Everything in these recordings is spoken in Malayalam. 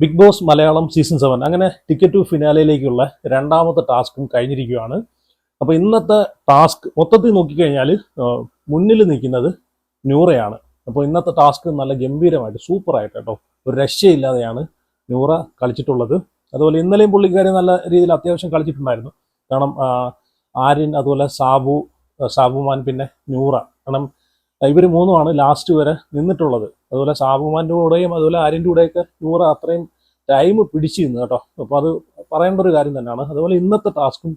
ബിഗ് ബോസ് മലയാളം സീസൺ 7 അങ്ങനെ ടിക്കറ്റ് ടു ഫിനാലയിലേക്കുള്ള രണ്ടാമത്തെ ടാസ്കും കഴിഞ്ഞിരിക്കുകയാണ്. അപ്പോൾ ഇന്നത്തെ ടാസ്ക് മൊത്തത്തിൽ നോക്കിക്കഴിഞ്ഞാൽ മുന്നിൽ നിൽക്കുന്നത് നൂറയാണ്. അപ്പോൾ ഇന്നത്തെ ടാസ്ക് നല്ല ഗംഭീരമായിട്ട് സൂപ്പറായിട്ട് കേട്ടോ, ഒരു രക്ഷയില്ലാതെയാണ് നൂറ കളിച്ചിട്ടുള്ളത്. അതുപോലെ ഇന്നലെയും പുള്ളിക്കാരി നല്ല രീതിയിൽ അത്യാവശ്യം കളിച്ചിട്ടുണ്ടായിരുന്നു. കാരണം ആര്യൻ, അതുപോലെ സാബുമാൻ, പിന്നെ നൂറ, കാരണം ഇവർ മൂന്നുമാണ് ലാസ്റ്റ് വരെ നിന്നിട്ടുള്ളത്. അതുപോലെ സാബുമാൻ്റെ കൂടെയും അതുപോലെ ആര്യൻ്റെ കൂടെയൊക്കെ നൂറ അത്രയും ടൈം പിടിച്ചു നിന്ന് കേട്ടോ. അപ്പോൾ അത് പറയേണ്ട ഒരു കാര്യം തന്നെയാണ്. അതുപോലെ ഇന്നത്തെ ടാസ്കും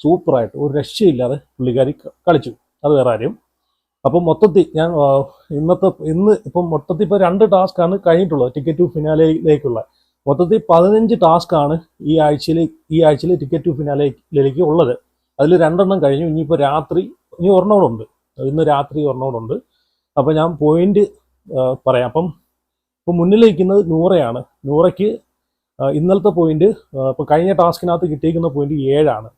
സൂപ്പറായിട്ട് ഒരു രക്ഷയില്ലാതെ പുള്ളിക്കാരി കളിച്ചു, അത് വേറെ കാര്യം. അപ്പം മൊത്തത്തിൽ ഞാൻ ഇന്ന് മൊത്തത്തിൽ ഇപ്പോൾ 2 ടാസ്ക്കാണ് കഴിഞ്ഞിട്ടുള്ളത് ടിക്കറ്റ് ടു ഫിനാലയിലേക്കുള്ള. മൊത്തത്തിൽ 15 ടാസ്ക്കാണ് ഈ ആഴ്ചയിൽ ടിക്കറ്റ് ടു ഫിനാലയിലേക്ക് ഉള്ളത്. അതിൽ 2 കഴിഞ്ഞു. ഇനിയിപ്പോൾ ഇനി ഒരെണ്ണോടുണ്ട്, ഇന്ന് രാത്രി ഒരെണ്ണോടുണ്ട്. അപ്പോൾ ഞാൻ പോയിന്റ് പറയാം. ഇപ്പം മുന്നിൽ നിൽക്കുന്നത് നൂറയാണ്. നൂറയ്ക്ക് ഇന്നലത്തെ പോയിന്റ്, ഇപ്പോൾ കഴിഞ്ഞ ടാസ്കിനകത്ത് കിട്ടിയിരിക്കുന്ന പോയിന്റ് 7ആണ്.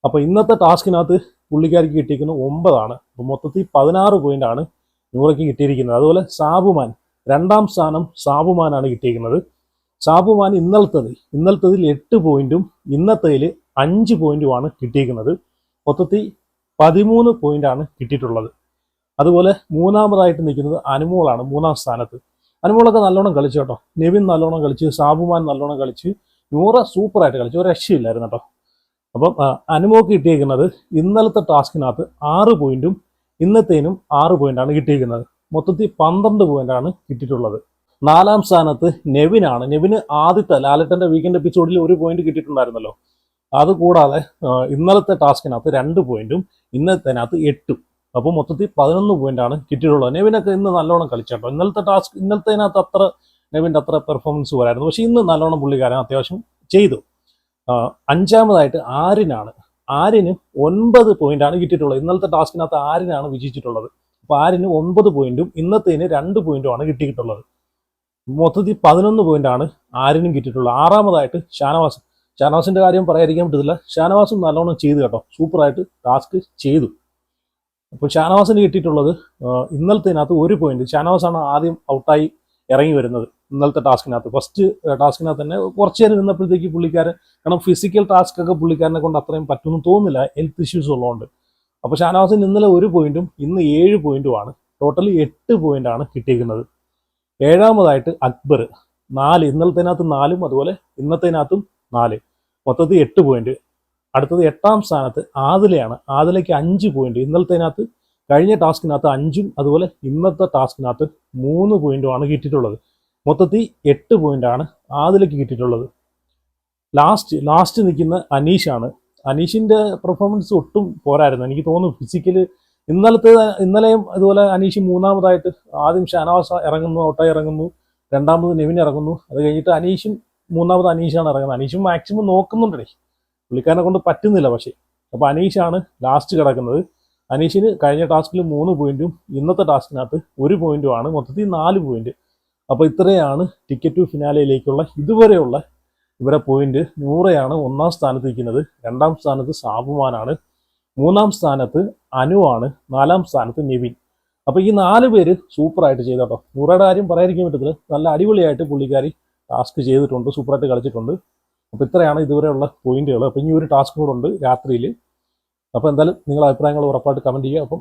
അപ്പോൾ ഇന്നത്തെ ടാസ്കിനകത്ത് പുള്ളിക്കാരിക്ക് കിട്ടിയിരിക്കുന്നത് 9ആണ്. അപ്പോൾ മൊത്തത്തിൽ 16 പോയിന്റാണ് നൂറയ്ക്ക് കിട്ടിയിരിക്കുന്നത്. അതുപോലെ സാബുമാൻ, 2ാം സ്ഥാനം സാബുമാനാണ് കിട്ടിയിരിക്കുന്നത്. സാബുമാൻ ഇന്നലത്തതിൽ 8 പോയിന്റും ഇന്നത്തേതിൽ 5 പോയിന്റുമാണ് കിട്ടിയിരിക്കുന്നത്. മൊത്തത്തിൽ 13 പോയിന്റാണ് കിട്ടിയിട്ടുള്ളത്. അതുപോലെ മൂന്നാമതായിട്ട് നിൽക്കുന്നത് അനുമോളാണ് 3ാം സ്ഥാനത്ത്. അനുമോളൊക്കെ നല്ലോണം കളിച്ചു കേട്ടോ. നെവിൻ നല്ലോണം കളിച്ച്, സാബുമാൻ നല്ലോണം കളിച്ച്, നൂറ സൂപ്പറായിട്ട് കളിച്ചു, ഒരു രക്ഷയില്ലായിരുന്നു കേട്ടോ. അപ്പം അനുമോക്ക് കിട്ടിയിരിക്കുന്നത് ഇന്നലത്തെ ടാസ്കിനകത്ത് 6 പോയിന്റും ഇന്നത്തേനും 6 പോയിന്റാണ് കിട്ടിയിരിക്കുന്നത്. മൊത്തത്തിൽ 12 പോയിന്റാണ് കിട്ടിയിട്ടുള്ളത്. 4ാം സ്ഥാനത്ത് നെവിനാണ്. നെവിന് ആദ്യത്തെ ലാലട്ടൻ്റെ വീക്കെൻഡ് എപ്പിസോഡിൽ 1 പോയിന്റ് കിട്ടിയിട്ടുണ്ടായിരുന്നല്ലോ. അതുകൂടാതെ ഇന്നലത്തെ ടാസ്കിനകത്ത് 2 പോയിന്റും ഇന്നത്തേനകത്ത് 8. അപ്പോൾ മൊത്തത്തിൽ 11 പോയിന്റാണ് കിട്ടിയിട്ടുള്ളത്. നെവിനൊക്കെ ഇന്ന് നല്ലോണം കളിച്ചേട്ടോ. ഇന്നലത്തേനകത്ത് നെവിൻ്റെ അത്ര പെർഫോമൻസ് പോരായിരുന്നു. പക്ഷേ ഇന്ന് നല്ലോണം പുള്ളിക്കാരൻ അത്യാവശ്യം ചെയ്തു. 5ാമതായിട്ട് ആര്യനാണ്. ആര്യന് 9 പോയിന്റാണ് കിട്ടിയിട്ടുള്ളത്. ഇന്നലത്തെ ടാസ്കിനകത്ത് ആര്യനാണ് വിജയിച്ചിട്ടുള്ളത്. അപ്പോൾ ആര്യന് 9 പോയിന്റും ഇന്നത്തേന് 2 പോയിന്റുമാണ് കിട്ടിയിട്ടുള്ളത്. മൊത്തത്തിൽ 11 പോയിന്റാണ് ആര്യനും കിട്ടിയിട്ടുള്ളത്. 6ാമതായിട്ട് ഷാനവാസിന്റെ കാര്യം പറയാതിരിക്കാൻ പറ്റത്തില്ല. ഷാനവാസും നല്ലോണം ചെയ്തു കേട്ടോ, സൂപ്പറായിട്ട് ടാസ്ക് ചെയ്തു. അപ്പോൾ ഷാനവാസിന് കിട്ടിയിട്ടുള്ളത് ഇന്നലത്തേനകത്ത് 1 പോയിന്റ്. ഷാനവാസാണ് ആദ്യം ഔട്ടായി ഇറങ്ങി വരുന്നത് ഇന്നലത്തെ ടാസ്കിനകത്ത്. ഫസ്റ്റ് ടാസ്കിനകത്ത് തന്നെ കുറച്ച് നേരം നിന്നപ്പോഴത്തേക്ക് പുള്ളിക്കാരൻ, കാരണം ഫിസിക്കൽ ടാസ്ക് ഒക്കെ പുള്ളിക്കാരനെ കൊണ്ട് അത്രയും പറ്റുമെന്ന് തോന്നുന്നില്ല, ഹെൽത്ത് ഇഷ്യൂസ് ഉള്ളതുകൊണ്ട്. അപ്പോൾ ഷാനവാസിന് ഇന്നലെ 1 പോയിന്റും ഇന്ന് 7 പോയിന്റുമാണ്. ടോട്ടലി 8 പോയിന്റാണ് കിട്ടിയിരിക്കുന്നത്. 7ാമതായിട്ട് അക്ബർ 4, ഇന്നലത്തേനകത്ത് 4ഉം അതുപോലെ ഇന്നത്തേനകത്തും 4, മൊത്തത്തിൽ 8 പോയിന്റ്. അടുത്തത് 8ാം സ്ഥാനത്ത് ആദിലയാണ്. ആദിലയ്ക്ക് 5 പോയിന്റ്. ഇന്നലത്തേനകത്ത് കഴിഞ്ഞ ടാസ്കിനകത്ത് 5ഉം അതുപോലെ ഇന്നത്തെ ടാസ്കിനകത്ത് 3 പോയിന്റുമാണ് കിട്ടിയിട്ടുള്ളത്. മൊത്തത്തിൽ 8 പോയിന്റാണ് ആദിലയ്ക്ക് കിട്ടിയിട്ടുള്ളത്. ലാസ്റ്റ് നിൽക്കുന്ന അനീഷാണ്. അനീഷിന്റെ പെർഫോമൻസ് ഒട്ടും പോരായിരുന്നു. എനിക്ക് തോന്നുന്നു ഫിസിക്കല് ഇന്നലെയും അതുപോലെ അനീഷ് 3ാമതായിട്ട് ആദ്യം ഷാനവാസ് ഇറങ്ങുന്നു, ഔട്ടായി ഇറങ്ങുന്നു, 2ാമത് നെവിൻ ഇറങ്ങുന്നു. അത് കഴിഞ്ഞിട്ട് മൂന്നാമത് അനീഷാണ് ഇറങ്ങുന്നത്. അനീഷും മാക്സിമം നോക്കുന്നുണ്ടേ, പുള്ളിക്കാരനെ കൊണ്ട് പറ്റുന്നില്ല. പക്ഷേ അപ്പോൾ അനീഷാണ് ലാസ്റ്റ് കിടക്കുന്നത്. അനീഷിന് കഴിഞ്ഞ ടാസ്കിൽ 3 പോയിന്റും ഇന്നത്തെ ടാസ്കിനകത്ത് 1 പോയിന്റുമാണ്. മൊത്തത്തിൽ 4 പോയിന്റ്. അപ്പോൾ ഇത്രയാണ് ടിക്കറ്റ് ടു ഫിനാലയിലേക്കുള്ള ഇതുവരെയുള്ള ഇവരെ പോയിന്റ്. നൂറയാണ് 1ാം സ്ഥാനത്ത് നിൽക്കുന്നത്. 2ാം സ്ഥാനത്ത് സാബുമാനാണ്. 3ാം സ്ഥാനത്ത് അനുവാണ്. 4ാം സ്ഥാനത്ത് നെവിൻ. അപ്പോൾ ഈ 4 പേര് സൂപ്പറായിട്ട് ചെയ്തു കേട്ടോ. നൂറയുടെ കാര്യം പറയാതിരിക്കാൻ പറ്റത്തില്ല, നല്ല അടിപൊളിയായിട്ട് പുള്ളിക്കാരി ടാസ്ക് ചെയ്തിട്ടുണ്ട്, സൂപ്പറായിട്ട് കളിച്ചിട്ടുണ്ട്. അപ്പോൾ ഇത്രയാണ് ഇതുവരെയുള്ള പോയിന്റുകൾ. അപ്പോൾ ഇനി ഒരു ടാസ്ക് കൂടെ ഉണ്ട് രാത്രിയിൽ. അപ്പോൾ എന്തായാലും നിങ്ങളുടെ അഭിപ്രായങ്ങൾ ഉറപ്പായിട്ട് കമൻറ്റ് ചെയ്യുക. അപ്പം